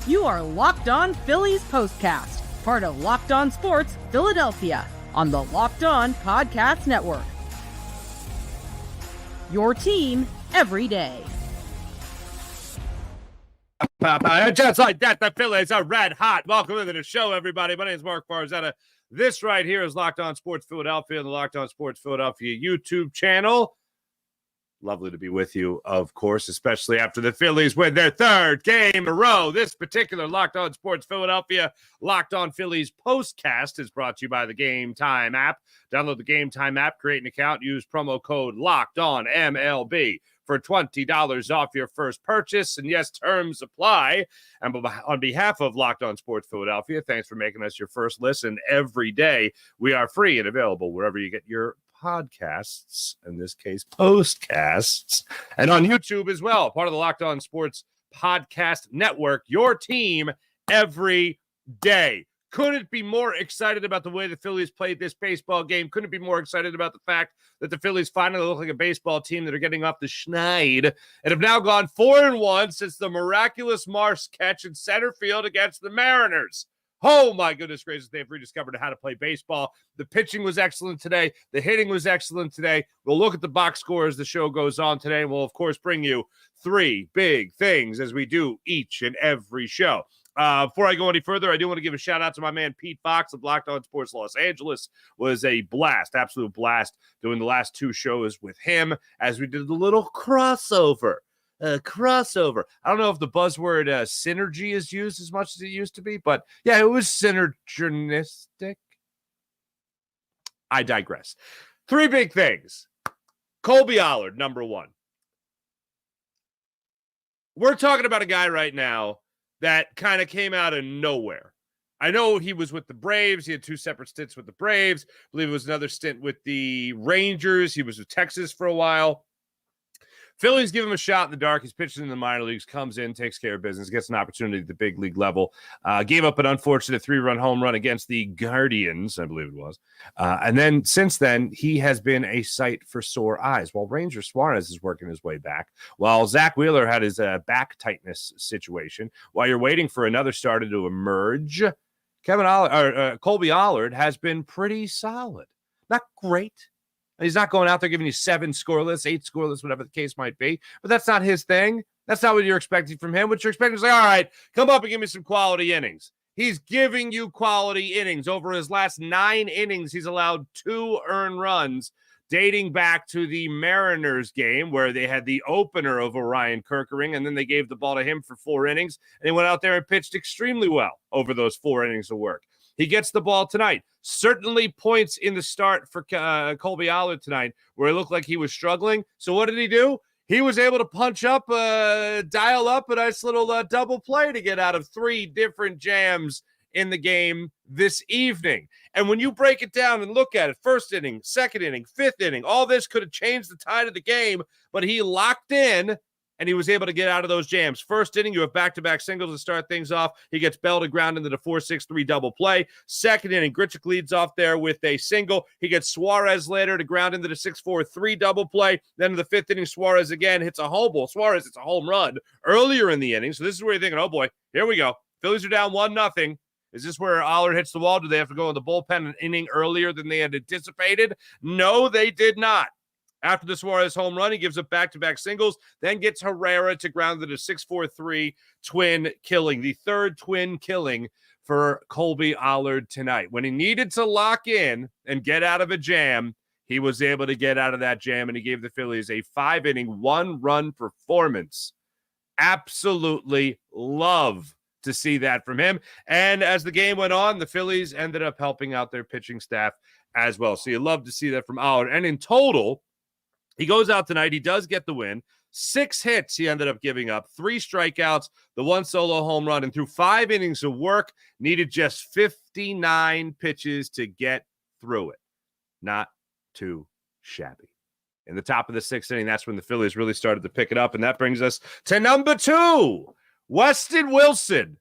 You are Locked On Phillies Postcast, part of Locked On Sports Philadelphia, on the Locked On Podcast Network. Your team every day. Just like that, the Phillies are red hot. Welcome into the show, everybody. My name is Mark Barzetta. This right here is Locked On Sports Philadelphia and the Locked On Sports Philadelphia YouTube channel. Lovely to be with you, of course, especially after the Phillies win their third game in a row. This particular Locked On Sports Philadelphia, Locked On Phillies postcast is brought to you by the Game Time app. Download the Game Time app, create an account, use promo code LOCKEDONMLB for $20 off your first purchase. And yes, terms apply. And on behalf of Locked On Sports Philadelphia, thanks for making us your first listen every day. We are free and available wherever you get your podcasts, in this case, postcasts, and on YouTube as well, part of the Locked On Sports Podcast Network, your team every day. Couldn't be more excited about the way the Phillies played this baseball game. Couldn't be more excited about the fact that the Phillies finally look like a baseball team that are getting off the schneid and have now gone 4-1 since the miraculous Marsh catch in center field against the Mariners. Oh, my goodness gracious, they've rediscovered how to play baseball. The pitching was excellent today. The hitting was excellent today. We'll look at the box score as the show goes on today, and we'll, of course, bring you three big things as we do each and every show. Before I go any further, I do want to give a shout-out to my man Pete Fox of Locked On Sports Los Angeles. Was a blast, absolute blast, doing the last two shows with him as we did the little crossover. I don't know if the buzzword synergy is used as much as it used to be, but yeah, it was synergistic. I digress. Three big things. Kolby Allard, number one. We're talking about a guy right now that kind of came out of nowhere. I know he was with the Braves. He had two separate stints with the Braves. I believe it was another stint with the Rangers. He was with Texas for a while. Phillies give him a shot in the dark. He's pitching in the minor leagues, comes in, takes care of business, gets an opportunity at the big league level. Gave up an unfortunate 3-run home run against the Guardians, I believe it was. And then since then, he has been a sight for sore eyes. While Ranger Suarez is working his way back, while Zach Wheeler had his back tightness situation, while you're waiting for another starter to emerge, Kolby Allard has been pretty solid. Not great. He's not going out there giving you 7 scoreless, 8 scoreless, whatever the case might be. But that's not his thing. That's not what you're expecting from him. What you're expecting is like, all right, come up and give me some quality innings. He's giving you quality innings. Over his last 9 innings, he's allowed 2 earned runs, dating back to the Mariners game where they had the opener of Orion Kerkering, and then they gave the ball to him for 4 innings, and he went out there and pitched extremely well over those 4 innings of work. He gets the ball tonight. Certainly points in the start for Kolby Allard tonight where it looked like he was struggling. So what did he do? He was able to punch up, dial up a nice little double play to get out of 3 different jams in the game this evening. And when you break it down and look at it, first inning, second inning, fifth inning, all this could have changed the tide of the game, but he locked in and he was able to get out of those jams. First inning, you have back-to-back singles to start things off. He gets Bell to ground into the 4-6-3 double play. Second inning, Grichuk leads off there with a single. He gets Suarez later to ground into the 6-4-3 double play. Then in the 5th inning, Suarez again hits a home ball. Suarez hits a home run earlier in the inning. So this is where you're thinking, oh boy, here we go. Phillies are down 1-0. Is this where Allard hits the wall? Do they have to go in the bullpen an inning earlier than they had anticipated? No, they did not. After the Suarez home run, he gives up back-to-back singles, then gets Herrera to ground to a 6-4-3 twin killing, the third twin killing for Kolby Allard tonight. When he needed to lock in and get out of a jam, he was able to get out of that jam, and he gave the Phillies a 5-inning, 1-run performance. Absolutely love to see that from him. And as the game went on, the Phillies ended up helping out their pitching staff as well. So you love to see that from Allard. And in total, he goes out tonight. He does get the win. 6 hits he ended up giving up, 3 strikeouts, the 1 solo home run, and through 5 innings of work, needed just 59 pitches to get through it. Not too shabby. In the top of the 6th inning, that's when the Phillies really started to pick it up, and that brings us to number 2, Weston Wilson.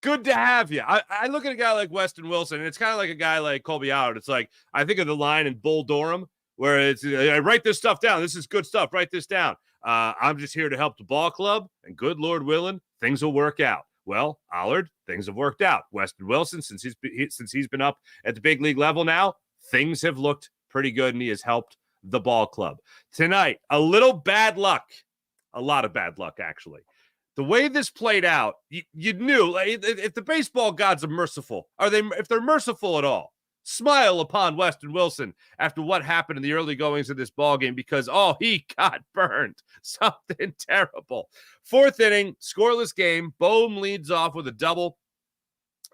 Good to have you. I look at a guy like Weston Wilson, and it's kind of like a guy like Kolby Allard. It's like, I think of the line in Bull Durham, where it's, I write this stuff down. This is good stuff. Write this down. I'm just here to help the ball club, and good Lord willing, things will work out. Well, Allard, things have worked out. Weston Wilson, since he's been up at the big league level now, things have looked pretty good, and he has helped the ball club. Tonight, a little bad luck. A lot of bad luck, actually. The way this played out, you knew, like, if the baseball gods are merciful, if they're merciful at all, smile upon Weston Wilson after what happened in the early goings of this ball game, because he got burned. Something terrible. Fourth inning, scoreless game. Bohm leads off with a double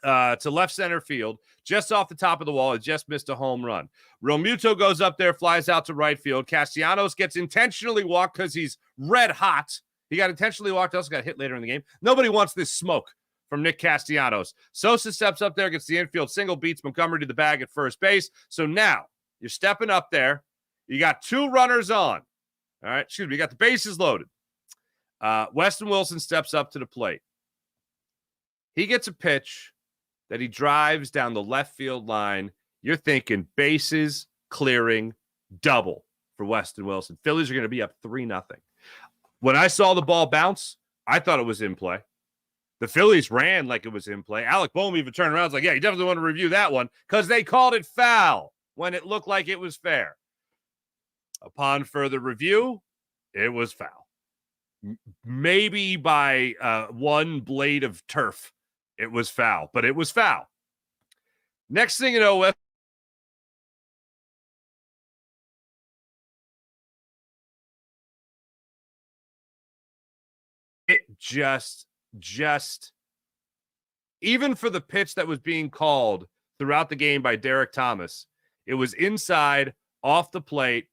to left center field, just off the top of the wall. It just missed a home run. Realmuto goes up there, flies out to right field. Castellanos gets intentionally walked because he's red hot. He got intentionally walked, also got hit later in the game. Nobody wants this smoke from Nick Castellanos. Sosa steps up there, gets the infield single, beats Montgomery to the bag at first base. So now you're stepping up there. You got two runners on. All right, you got the bases loaded. Weston Wilson steps up to the plate. He gets a pitch that he drives down the left field line. You're thinking bases clearing double for Weston Wilson. Phillies are going to be up 3-0. When I saw the ball bounce, I thought it was in play. The Phillies ran like it was in play. Alec Bohm even turned around and was like, yeah, you definitely want to review that one, because they called it foul when it looked like it was fair. Upon further review, it was foul. Maybe by one blade of turf, it was foul, but it was foul. Next thing you know, it just even for the pitch that was being called throughout the game by Derek Thomas, it was inside, off the plate,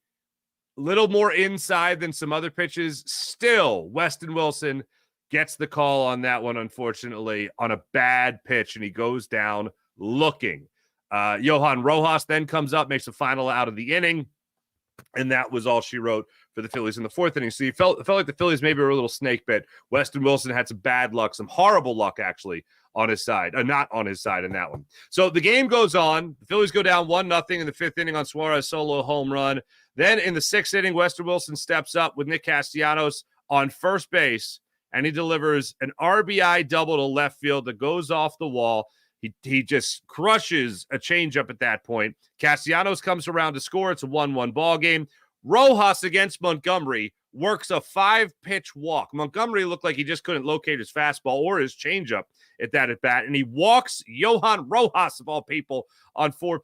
a little more inside than some other pitches. Still, Weston Wilson gets the call on that one, unfortunately, on a bad pitch, and he goes down looking. Johan Rojas then comes up, makes a final out of the inning, and that was all she wrote for the Phillies in the fourth inning. So you felt like the Phillies maybe were a little snake bit. Weston Wilson had some bad luck, some horrible luck, actually, on his side. Not on his side in that one. So the game goes on. The Phillies go down 1-0 in the fifth inning on Suarez solo home run. Then in the sixth inning, Weston Wilson steps up with Nick Castellanos on first base, and he delivers an RBI double to left field that goes off the wall. He just crushes a changeup at that point. Castellanos comes around to score. It's a 1-1 ball game. Rojas against Montgomery works a 5-pitch walk. Montgomery looked like he just couldn't locate his fastball or his changeup at that at bat, and he walks Johan Rojas, of all people, on 5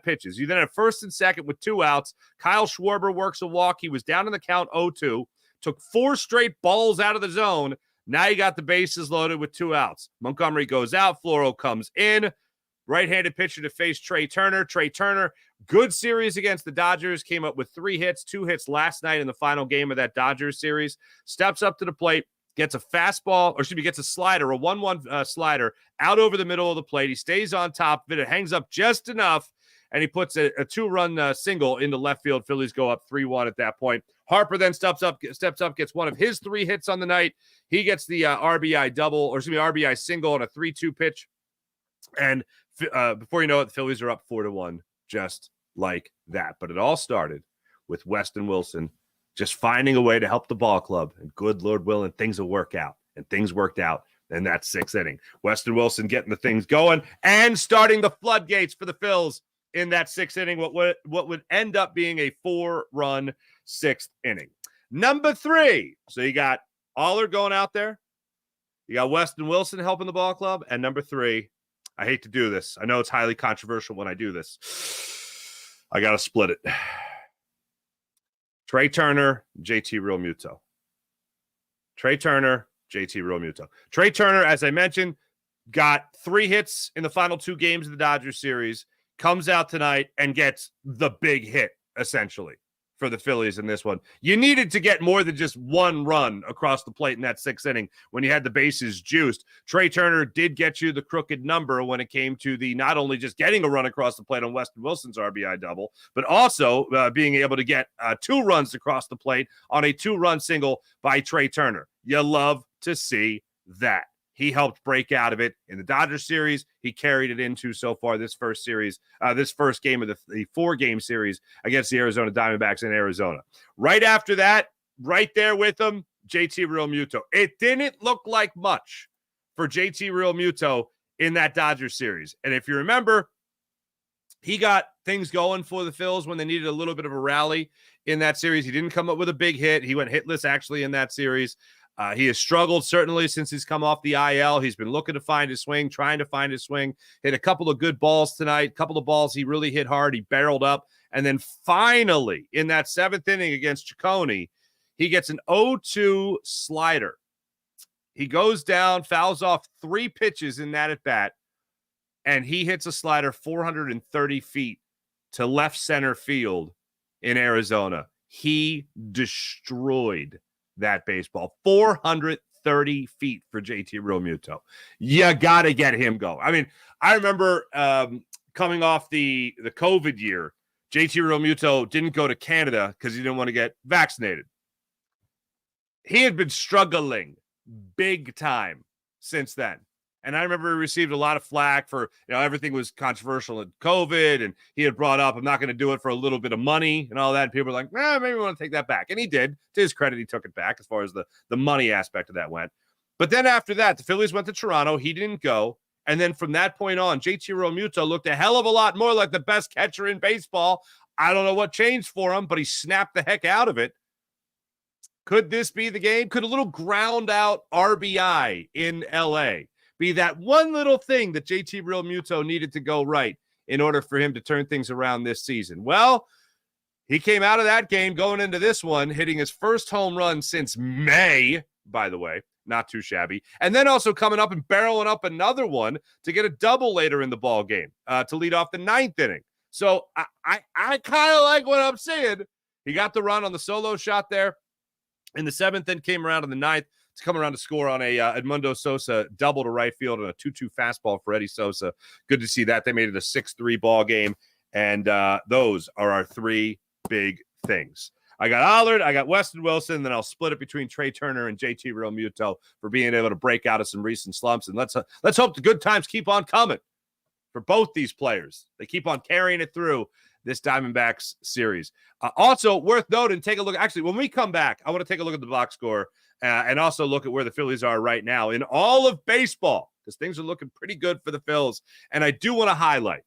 pitches. You then have first and second with 2 outs. Kyle Schwarber works a walk. He was down in the count 0-2, took 4 straight balls out of the zone. Now you got the bases loaded with 2 outs. Montgomery goes out. Floro comes in. Right-handed pitcher to face Trea Turner. Trea Turner, good series against the Dodgers. Came up with 3 hits, 2 hits last night in the final game of that Dodgers series. Steps up to the plate, gets a gets a slider, a 1-1 slider out over the middle of the plate. He stays on top of it. It hangs up just enough, and he puts a 2-run single into left field. Phillies go up 3-1 at that point. Harper then steps up, gets one of his 3 hits on the night. He gets the RBI single on a 3-2 pitch. And before you know it, the Phillies are up 4-1, just like that. But it all started with Weston Wilson just finding a way to help the ball club. And good Lord willing, things will work out. And things worked out in that 6th inning. Weston Wilson getting the things going and starting the floodgates for the Phils in that 6th inning, what would end up being a 4-run 6th inning. Number 3. So you got Allard going out there. You got Weston Wilson helping the ball club. And number 3, I hate to do this. I know it's highly controversial when I do this. I got to split it. Trea Turner, JT Realmuto. Trea Turner, JT Realmuto. Trea Turner, as I mentioned, got 3 hits in the final 2 games of the Dodgers series, comes out tonight and gets the big hit, essentially, for the Phillies in this one. You needed to get more than just 1 run across the plate in that 6th inning when you had the bases juiced. Trea Turner did get you the crooked number when it came to the not only just getting a run across the plate on Weston Wilson's RBI double, but also being able to get 2 runs across the plate on a 2-run single by Trea Turner. You love to see that. He helped break out of it in the Dodgers series. He carried it into so far this first series, this first game of the 4-game series against the Arizona Diamondbacks in Arizona. Right after that, right there with him, JT Realmuto. It didn't look like much for JT Realmuto in that Dodgers series. And if you remember, he got things going for the Phils when they needed a little bit of a rally in that series. He didn't come up with a big hit. He went hitless actually in that series. He has struggled certainly since he's come off the IL. He's been looking to find his swing, trying to find his swing. Hit a couple of good balls tonight, a couple of balls he really hit hard. He barreled up. And then finally, in that 7th inning against Ciccone, he gets an 0-2 slider. He goes down, fouls off 3 pitches in that at-bat, and he hits a slider 430 feet to left center field in Arizona. He destroyed that baseball. 430 feet for JT Realmuto. You got to get him going. I mean, I remember coming off the COVID year, JT Realmuto didn't go to Canada because he didn't want to get vaccinated. He had been struggling big time since then. And I remember he received a lot of flack for, everything was controversial in COVID. And he had brought up, I'm not going to do it for a little bit of money and all that. And people were like, maybe we want to take that back. And he did. To his credit, he took it back as far as the money aspect of that went. But then after that, the Phillies went to Toronto. He didn't go. And then from that point on, JT Realmuto looked a hell of a lot more like the best catcher in baseball. I don't know what changed for him, but he snapped the heck out of it. Could this be the game? Could a little ground out RBI in LA be that one little thing that JT Realmuto needed to go right in order for him to turn things around this season? Well, he came out of that game going into this one, hitting his first home run since May, by the way. Not too shabby. And then also coming up and barreling up another one to get a double later in the ball game to lead off the 9th inning. So I kind of like what I'm saying. He got the run on the solo shot there in the 7th, then came around in the 9th to come around to score on a Edmundo Sosa double to right field and a 2-2 fastball for Eddie Sosa. Good to see that. They made it a 6-3 ball game. And those are our 3 big things. I got Allard, I got Weston Wilson, then I'll split it between Trea Turner and JT Realmuto for being able to break out of some recent slumps. And let's hope the good times keep on coming for both these players. They keep on carrying it through this Diamondbacks series. Also worth noting, take a look. Actually, when we come back, I want to take a look at the box score and also look at where the Phillies are right now in all of baseball, because things are looking pretty good for the Phils. And I do want to highlight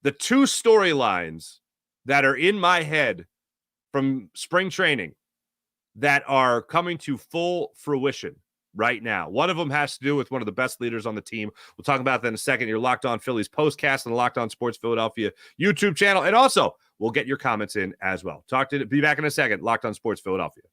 the 2 storylines that are in my head from spring training that are coming to full fruition right now. One of them has to do with one of the best leaders on the team. We'll talk about that in a second. You're Locked On Phillies postcast on the Locked On Sports Philadelphia YouTube channel. And also, we'll get your comments in as well. Be back in a second. Locked On Sports Philadelphia.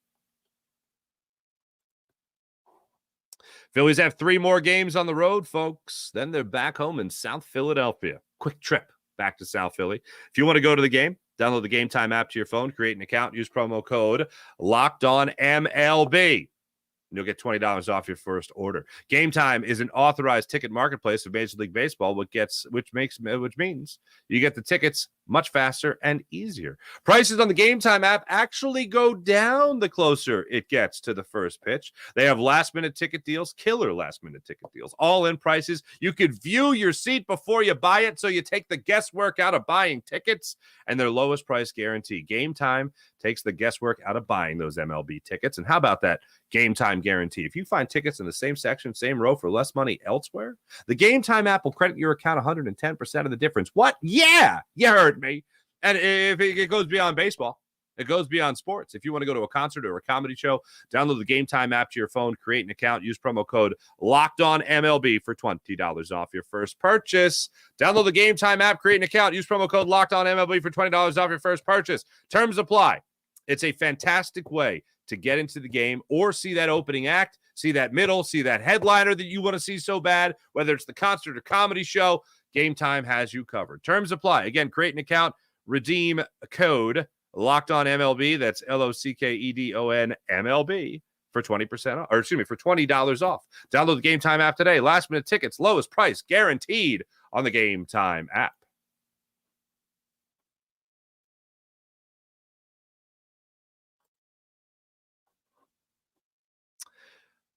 Phillies have 3 more games on the road, folks. Then they're back home in South Philadelphia. Quick trip back to South Philly. If you want to go to the game, download the Game Time app to your phone, create an account, use promo code LOCKEDONMLB. You'll get $20 off your first order. Game Time is an authorized ticket marketplace of Major League Baseball, which means you get the tickets much faster and easier. Prices on the Game Time app actually go down the closer it gets to the first pitch. They have last-minute ticket deals, killer last-minute ticket deals, all-in prices. You could view your seat before you buy it, so you take the guesswork out of buying tickets, and their lowest price guarantee. Game Time takes the guesswork out of buying those MLB tickets. And how about that Game Time guarantee? If you find tickets in the same section, same row for less money elsewhere, the Game Time app will credit your account 110% of the difference. What? Yeah, you heard me. And if it goes beyond baseball, it goes beyond sports. If you want to go to a concert or a comedy show, download the Game Time app to your phone, create an account, use promo code LOCKEDONMLB for $20 off your first purchase. Download the Game Time app, create an account, use promo code LOCKEDONMLB for $20 off your first purchase. Terms apply. It's a fantastic way to get into the game or see that opening act, see that middle, see that headliner that you want to see so bad, whether it's the concert or comedy show. Game Time has you covered. Terms apply. Again, create an account, redeem code Locked On MLB. That's LOCKEDON MLB for 20% off, or excuse me, for $20 off. Download the Game Time app today. Last minute tickets, lowest price guaranteed on the Game Time app.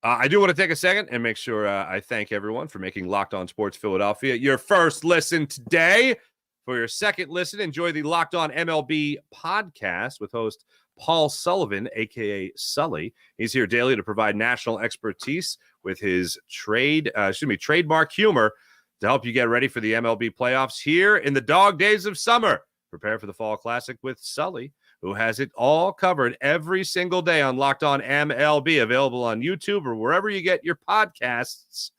I do want to take a second and make sure I thank everyone for making Locked On Sports Philadelphia your first listen today. For your second listen, enjoy the Locked On MLB podcast with host Paul Sullivan, a.k.a. Sully. He's here daily to provide national expertise with his trademark humor to help you get ready for the MLB playoffs here in the dog days of summer. Prepare for the Fall Classic with Sully, who has it all covered every single day on Locked On MLB, available on YouTube or wherever you get your podcasts.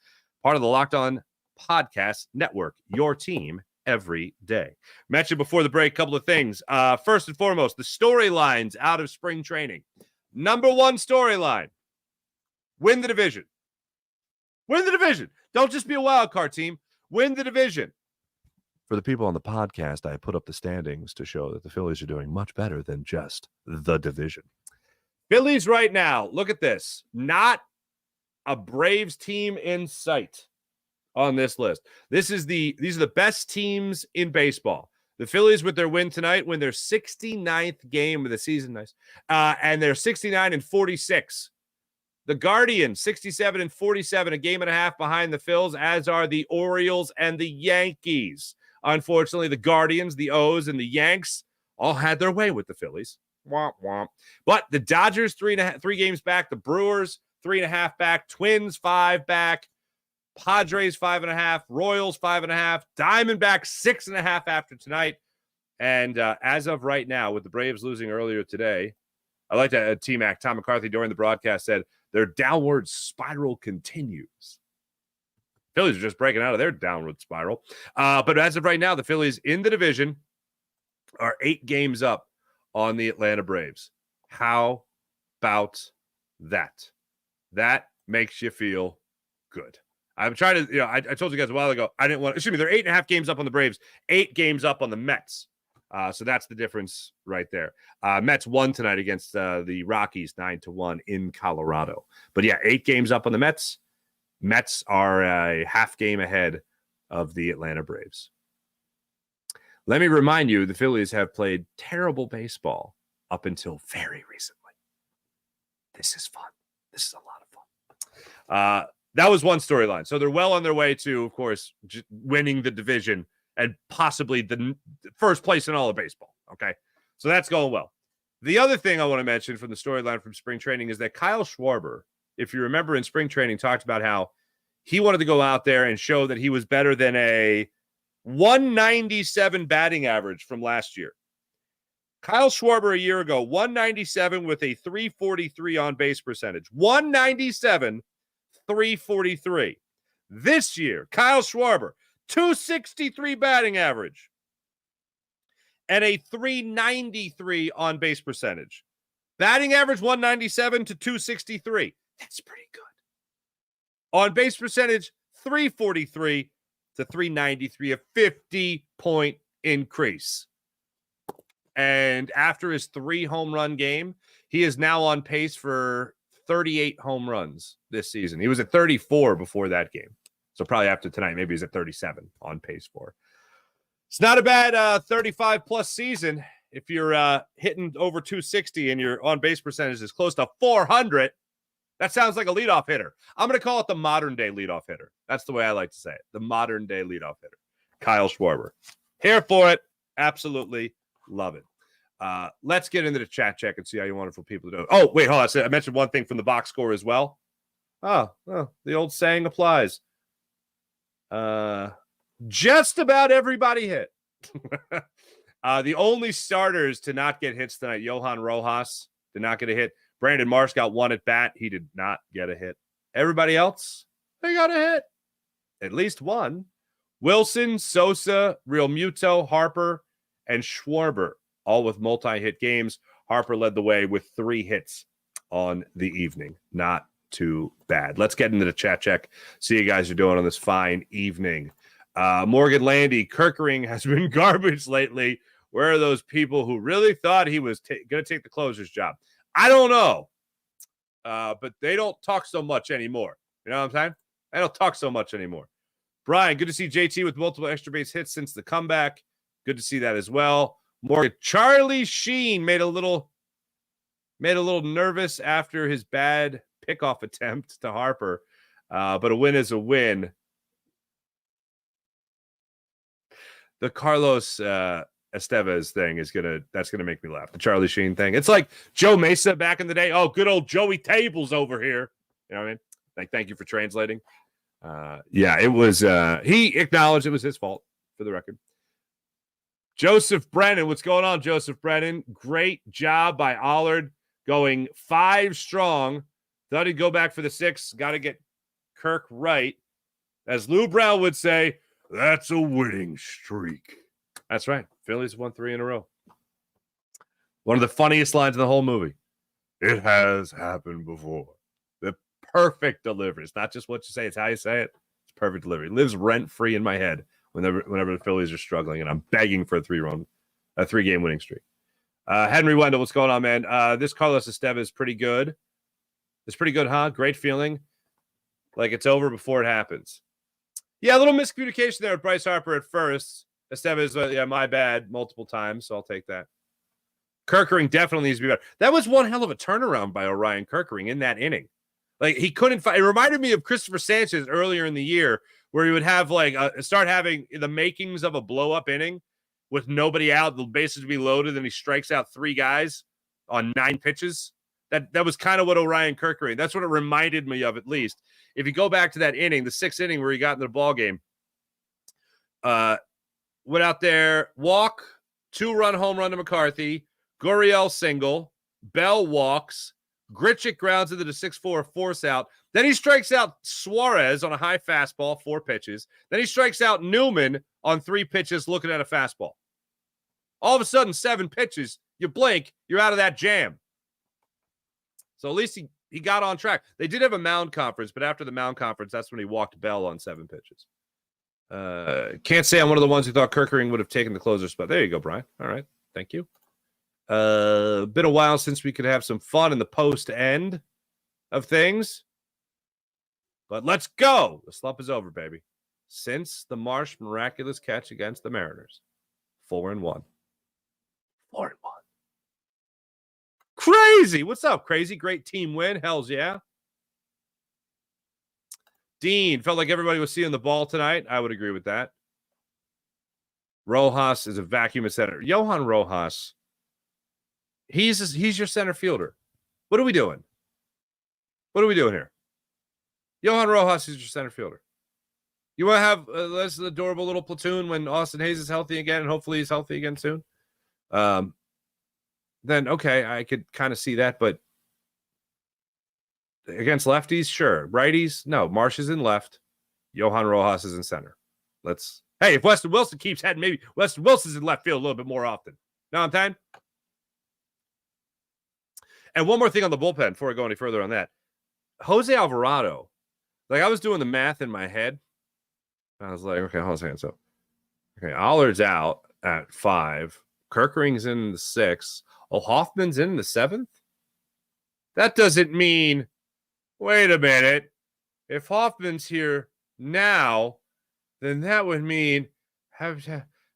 Part of the Locked On Podcast Network, your team every day. Mentioned before the break, a couple of things. First and foremost, the storylines out of spring training. Number one storyline, win the division. Win the division. Don't just be a wild card team. Win the division. For the people on the podcast, I put up the standings to show that the Phillies are doing much better than just the division. Phillies right now, look at this. Not a Braves team in sight on this list. These are the best teams in baseball. The Phillies, with their win tonight, win their 69th game of the season. Nice. And they're 69-46. The Guardians, 67-47, a game and a half behind the Phils, as are the Orioles and the Yankees. Unfortunately, the Guardians, the O's, and the Yanks all had their way with the Phillies. Womp, womp. But the Dodgers, 3 games back. The Brewers, 3.5 back. Twins, 5 back. Padres, 5.5. Royals, 5.5. Diamondbacks, 6.5 after tonight. And as of right now, with the Braves losing earlier today, I like that T-Mac, Tom McCarthy, during the broadcast said, their downward spiral continues. Phillies are just breaking out of their downward spiral. But as of right now, the Phillies in the division are 8 games up on the Atlanta Braves. How about that? That makes you feel good. I'm trying to, I told you guys a while ago, they're 8.5 games up on the Braves, 8 games up on the Mets. So that's the difference right there. Mets won tonight against the Rockies 9-1 in Colorado. But yeah, 8 games up on the Mets. Mets are a half game ahead of the Atlanta Braves. Let me remind you, the Phillies have played terrible baseball up until very recently. This is fun. This is a lot of fun. That was one storyline. So they're well on their way to, of course, winning the division and possibly the first place in all of baseball. Okay. So that's going well. The other thing I want to mention from the storyline from spring training is that Kyle Schwarber, if you remember in spring training, talked about how he wanted to go out there and show that he was better than a 197 batting average from last year. Kyle Schwarber a year ago, 197 with a 343 on base percentage. 197, 343. This year, Kyle Schwarber, 263 batting average and a 393 on base percentage. Batting average 197 to 263. That's pretty good. On base percentage 343 to 393, a 50-point increase. And after his 3 home run game, he is now on pace for 38 home runs this season. He was at 34 before that game. So probably after tonight, maybe he's at 37 on pace for. It's not a bad 35-plus season. If you're hitting over 260 and your on-base percentage is close to 400, that sounds like a leadoff hitter. I'm going to call it the modern-day leadoff hitter. That's the way I like to say it, the modern-day leadoff hitter. Kyle Schwarber. Here for it. Absolutely love it. Let's get into the chat check and see how you wonderful people do. Oh, wait, hold on. I mentioned one thing from the box score as well. Oh, the old saying applies. Just about everybody hit. The only starters to not get hits tonight, Johan Rojas did not get a hit. Brandon Marsh got 1 at bat. He did not get a hit. Everybody else, they got a hit. At least 1. Wilson, Sosa, Realmuto, Harper, and Schwarber, all with multi-hit games. Harper led the way with 3 hits on the evening. Not too bad. Let's get into the chat check. See you guys are doing on this fine evening. Morgan Landy, Kerkering has been garbage lately. Where are those people who really thought he was going to take the closer's job? I don't know. But they don't talk so much anymore. You know what I'm saying? They don't talk so much anymore. Brian, good to see JT with multiple extra base hits since the comeback. Good to see that as well. Morgan, Charlie Sheen made a little nervous after his bad pickoff attempt to Harper. But a win is a win. The Carlos Estevez thing that's gonna make me laugh. The Charlie Sheen thing. It's like Joe Mesa back in the day. Oh, good old Joey Tables over here. You know what I mean? Like, thank you for translating. Yeah, it was. He acknowledged it was his fault, for the record. Joseph Brennan, what's going on, Joseph Brennan? Great job by Allard, going 5 strong. Thought he'd go back for the 6. Got to get Kirk right. As Lou Brown would say, that's a winning streak. That's right. Phillies won 3 in a row. One of the funniest lines in the whole movie. It has happened before. The perfect delivery. It's not just what you say, it's how you say it. It's perfect delivery. It lives rent-free in my head whenever the Phillies are struggling, and I'm begging for a 3-game winning streak. Henry Wendell, what's going on, man? This Carlos Estevez is pretty good. It's pretty good, huh? Great feeling. Like it's over before it happens. Yeah, a little miscommunication there with Bryce Harper at first. Estevez, yeah, my bad, multiple times, so I'll take that. Kerkering definitely needs to be better. That was one hell of a turnaround by Orion Kerkering in that inning. Like, he couldn't fight. It reminded me of Christopher Sanchez earlier in the year, where he would have start having the makings of a blow-up inning with nobody out, the bases would be loaded, and he strikes out 3 guys on 9 pitches. That was kind of what Orion Kerkering. That's what it reminded me of, at least. If you go back to that inning, the 6th inning where he got into the ball game, went out there, walk, 2-run home run to McCarthy, Gurriel single, Bell walks, Grichuk grounds into the 6-4 force out. Then he strikes out Suarez on a high fastball, 4 pitches. Then he strikes out Newman on 3 pitches looking at a fastball. All of a sudden, 7 pitches, you blink, you're out of that jam. So at least he got on track. They did have a mound conference, but after the mound conference, that's when he walked Bell on 7 pitches. Can't say I'm one of the ones who thought Kerkering would have taken the closer spot. There you go, Brian. All right. Thank you. Been a while since we could have some fun in the post end of things. But let's go. The slump is over, baby. Since the Marsh miraculous catch against the Mariners. 4-1. 4-1. Crazy. What's up, Crazy? Great team win. Hells yeah. Dean, felt like everybody was seeing the ball tonight. I would agree with that. Rojas is a vacuum at center. Johan Rojas, he's your center fielder. What are we doing? What are we doing here? Johan Rojas is your center fielder. You want to have less adorable little platoon when Austin Hayes is healthy again, and hopefully he's healthy again soon. Then, okay, I could kind of see that, but against lefties, sure. Righties, no. Marsh is in left. Johan Rojas is in center. Hey, if Weston Wilson keeps heading, maybe Weston Wilson's in left field a little bit more often. Know what I'm saying? And one more thing on the bullpen before I go any further on that. Jose Alvarado, like, I was doing the math in my head. I was like, okay, hold on a second. So, okay, Allard's out at 5. Kerkering's in the 6th. Oh, Hoffman's in the 7th? That doesn't mean, wait a minute. If Hoffman's here now, then that would mean Estevez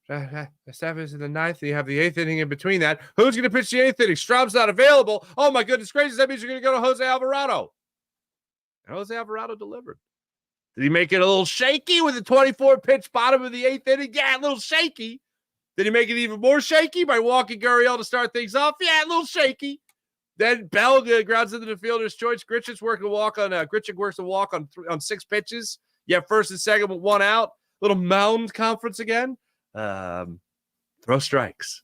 in the 9th, and you have the 8th inning in between that. Who's going to pitch the 8th inning? Straub's not available. Oh, my goodness gracious. That means you're going to go to Jose Alvarado. And Jose Alvarado delivered. Did he make it a little shaky with the 24-pitch bottom of the 8th inning? Yeah, a little shaky. Did he make it even more shaky by walking Gurriel to start things off? Yeah, a little shaky. Then Bell grounds into the fielder's choice. Grichuk works a walk on 6 pitches. Yeah, first and second with 1 out. Little mound conference again. Throw strikes.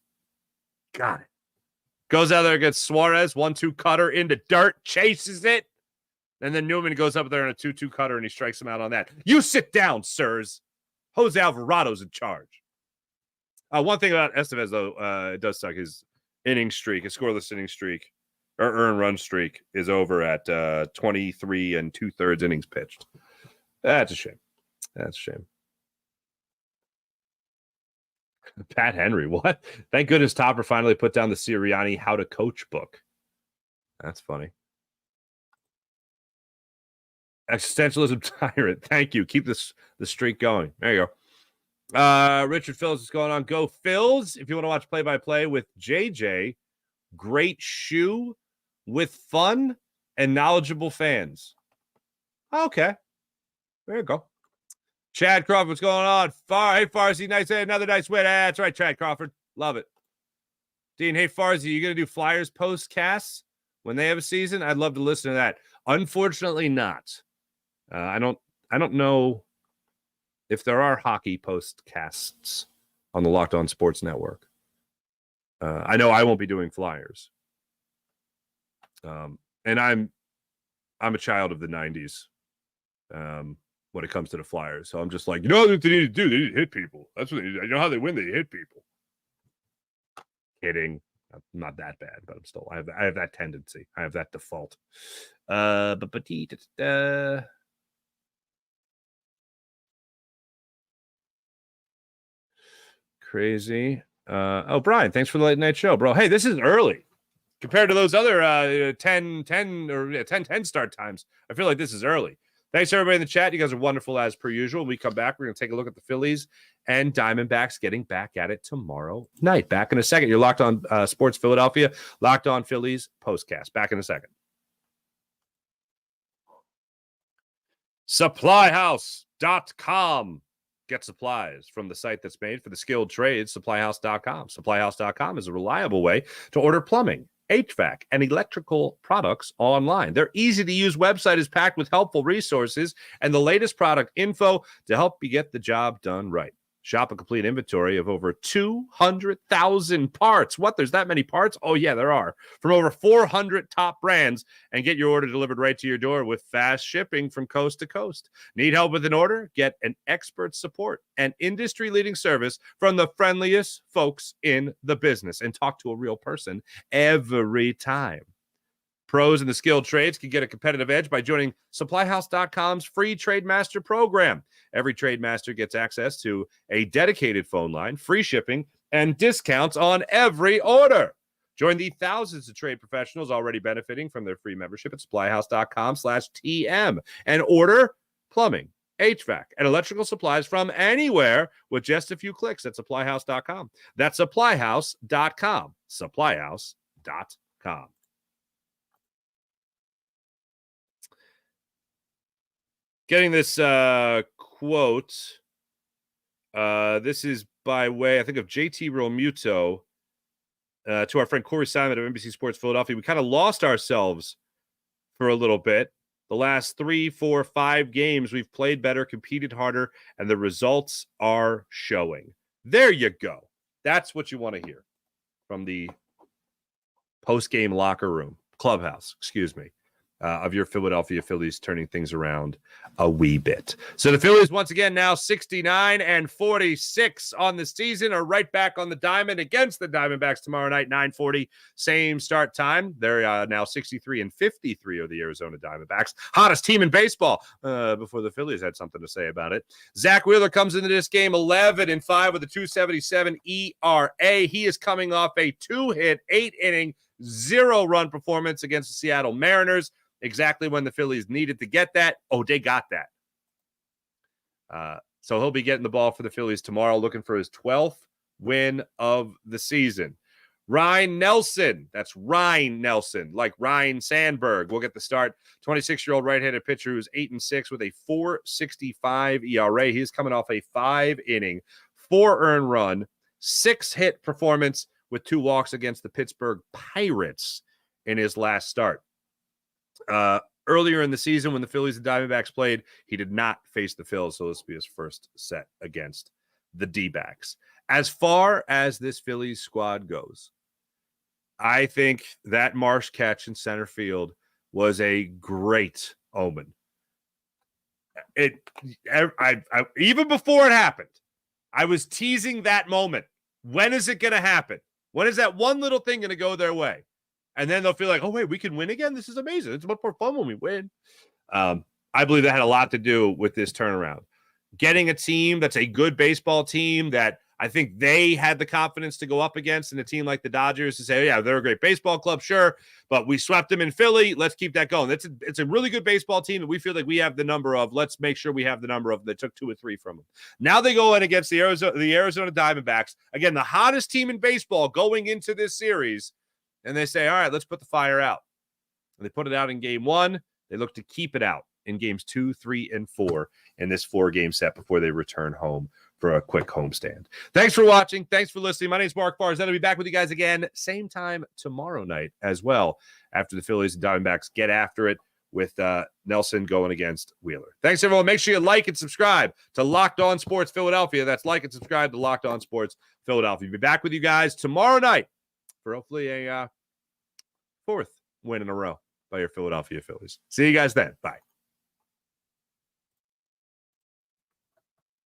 Got it. Goes out there against Suarez. 1-2 cutter into dirt. Chases it. And then Newman goes up there in a 2-2 cutter, and he strikes him out on that. You sit down, sirs. Jose Alvarado's in charge. One thing about Estevez, though, it does suck. His inning streak, his scoreless inning streak, or earned run streak, is over at 23 2/3 innings pitched. That's a shame. That's a shame. Pat Henry, what? Thank goodness Topper finally put down the Sirianni How to Coach book. That's funny. Existentialism tyrant. Thank you. Keep the streak going. There you go. Richard Phillips is going on. Go Phils. If you want to watch play-by-play with JJ, great shoe with fun and knowledgeable fans. Okay. There you go. Chad Crawford, what's going on? Hey, Farsi, nice. Another nice win. That's right, Chad Crawford. Love it. Dean, hey, Farzy, you going to do Flyers postcasts when they have a season? I'd love to listen to that. Unfortunately, not. I don't know if there are hockey postcasts on the Locked On Sports Network. I know I won't be doing Flyers. And I'm a child of the 90s when it comes to the Flyers. So I'm just like, you know what they need to do? They need to hit people. That's what they need. You know how they win? They hit people. Kidding. I'm not that bad, but I'm still, I have that tendency. I have that default. Crazy. Brian, thanks for the late night show, bro. Hey, this is early compared to those other 10 start times. I feel like this is early. Thanks, everybody in the chat. You guys are wonderful as per usual. When we come back, we're going to take a look at the Phillies and Diamondbacks getting back at it tomorrow night. Back in a second. You're locked on Sports Philadelphia, Locked On Phillies postcast. Back in a second. SupplyHouse.com. Get supplies from the site that's made for the skilled trades, SupplyHouse.com. SupplyHouse.com is a reliable way to order plumbing, HVAC, and electrical products online. Their easy-to-use website is packed with helpful resources and the latest product info to help you get the job done right. Shop a complete inventory of over 200,000 parts. What? There's that many parts? Oh, yeah, there are. From over 400 top brands, and get your order delivered right to your door with fast shipping from coast to coast. Need help with an order? Get an expert support and industry-leading service from the friendliest folks in the business, and talk to a real person every time. Pros in the skilled trades can get a competitive edge by joining SupplyHouse.com's free Trade Master program. Every Trade Master gets access to a dedicated phone line, free shipping, and discounts on every order. Join the thousands of trade professionals already benefiting from their free membership at SupplyHouse.com/TM and order plumbing, HVAC, and electrical supplies from anywhere with just a few clicks at SupplyHouse.com. That's SupplyHouse.com. SupplyHouse.com. Getting this quote. This is by way, I think, of JT Realmuto to our friend Corey Simon of NBC Sports Philadelphia. We kind of lost ourselves for a little bit. The last 3, 4, 5 games, we've played better, competed harder, and the results are showing. There you go. That's what you want to hear from the post-game locker room, clubhouse, excuse me. Of your Philadelphia Phillies turning things around a wee bit. So the Phillies, once again, now 69-46 on the season, are right back on the diamond against the Diamondbacks tomorrow night, 9:40, same start time. They're now 63-53 are the Arizona Diamondbacks. Hottest team in baseball before the Phillies had something to say about it. Zach Wheeler comes into this game 11-5 with a 2.77 ERA. He is coming off a 2-hit, 8-inning, 0-run performance against the Seattle Mariners. Exactly when the Phillies needed to get that. Oh, they got that. So he'll be getting the ball for the Phillies tomorrow, looking for his 12th win of the season. Ryan Nelson, that's Ryan Nelson, like Ryan Sandberg, will get the start. 26-year-old right-handed pitcher who's 8-6 with a 4.65 ERA. He's coming off a 5-inning, 4-earned run, 6-hit performance with 2 walks against the Pittsburgh Pirates in his last start. Earlier in the season when the Phillies and Diamondbacks played, he did not face the Phils, so this will be his first set against the D-backs. As far as this Phillies squad goes, I think that Marsh catch in center field was a great omen. Even before it happened, I was teasing that moment. When is it going to happen? When is that one little thing going to go their way? And then they'll feel like, oh, wait, we can win again? This is amazing. It's much more fun when we win. I believe that had a lot to do with this turnaround. Getting a team that's a good baseball team that I think they had the confidence to go up against, and a team like the Dodgers to say, oh, yeah, they're a great baseball club, sure, but we swept them in Philly. Let's keep that going. It's a really good baseball team that we feel like we have the number of. Let's make sure we have the number of. They took 2 or 3 from them. Now they go in against the Arizona Diamondbacks. Again, the hottest team in baseball going into this series. And they say, all right, let's put the fire out. And they put it out in game 1. They look to keep it out in games 2, 3, and 4 in this 4-game set before they return home for a quick homestand. Thanks for watching. Thanks for listening. My name is Mark Barzell. I'll be back with you guys again, same time tomorrow night as well, after the Phillies and Diamondbacks get after it with Nelson going against Wheeler. Thanks, everyone. Make sure you like and subscribe to Locked On Sports Philadelphia. That's like and subscribe to Locked On Sports Philadelphia. We'll be back with you guys tomorrow night for hopefully a fourth win in a row by your Philadelphia Phillies. See you guys then. Bye.